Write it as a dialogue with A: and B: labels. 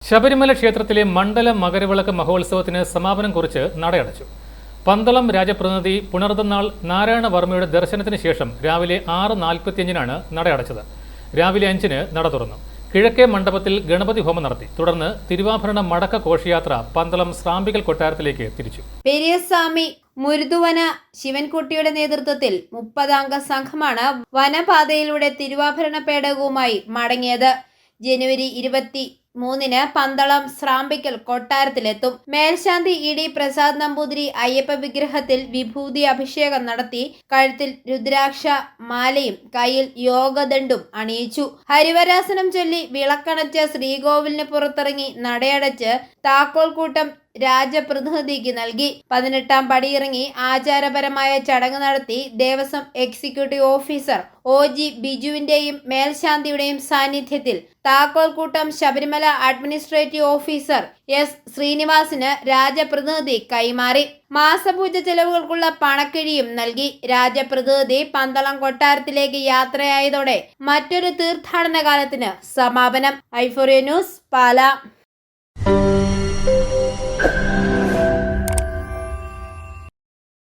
A: ശബരിമല ക്ഷേത്രത്തിലെ മണ്ഡല മകരവിളക്ക് മഹോത്സവത്തിന് സമാപനം കുറിച്ച് നടയടച്ചു. പന്തളം രാജപ്രതിനിധി പുണർതന്നാൾ നാരായണവർമ്മയുടെ ദർശനത്തിന് ശേഷം രാവിലെ 6:45-നാണ് നടയടച്ചത്. രാവിലെ 5-ന് നട തുറന്നു. കിഴക്കേ മണ്ഡപത്തിൽ ഗണപതി ഹോമം നടത്തി. തുടർന്ന് തിരുവാഭരണ മടക്ക ഘോഷയാത്ര പന്തളം ശ്രാമ്പിക്കൽ കൊട്ടാരത്തിലേക്ക് തിരിച്ചു.
B: പെരിയസ്വാമി മുരുതുവന ശിവൻകുട്ടിയുടെ നേതൃത്വത്തിൽ 30-അംഗ സംഘമാണ് വനപാതയിലൂടെ തിരുവാഭരണ പേടകവുമായി മടങ്ങിയത്. ജനുവരി 23-ന് പന്തളം ശ്രാമ്പിക്കൽ കൊട്ടാരത്തിലെത്തും. മേൽശാന്തി ഇ.ഡി. പ്രസാദ് നമ്പൂതിരി അയ്യപ്പ വിഗ്രഹത്തിൽ വിഭൂതി അഭിഷേകം നടത്തി. കഴുത്തിൽ രുദ്രാക്ഷ മാലയും കയ്യിൽ യോഗദണ്ഡും അണിയിച്ചു. ഹരിവരാസനം ചൊല്ലി വിളക്കണച്ച് ശ്രീകോവിലിന് പുറത്തിറങ്ങി നടയടച്ച് താക്കോൽക്കൂട്ടം രാജപ്രതിനിധിക്ക് നൽകി. 18-ാം പടിയിറങ്ങി ആചാരപരമായ ചടങ്ങ് നടത്തി. ദേവസ്വം എക്സിക്യൂട്ടീവ് ഓഫീസർ OG ബിജുവിന്റെയും മേൽശാന്തിയുടെയും സാന്നിധ്യത്തിൽ താക്കോൽക്കൂട്ടം ശബരിമല അഡ്മിനിസ്ട്രേറ്റീവ് ഓഫീസർ S. ശ്രീനിവാസിന് രാജപ്രതിനിധി കൈമാറി. മാസപൂജ ചെലവുകൾക്കുള്ള പണക്കിഴിയും നൽകി. രാജപ്രതിനിധി പന്തളം കൊട്ടാരത്തിലേക്ക് യാത്രയായതോടെ മറ്റൊരു തീർത്ഥാടന കാലത്തിന് സമാപനം. i4A news, Pala.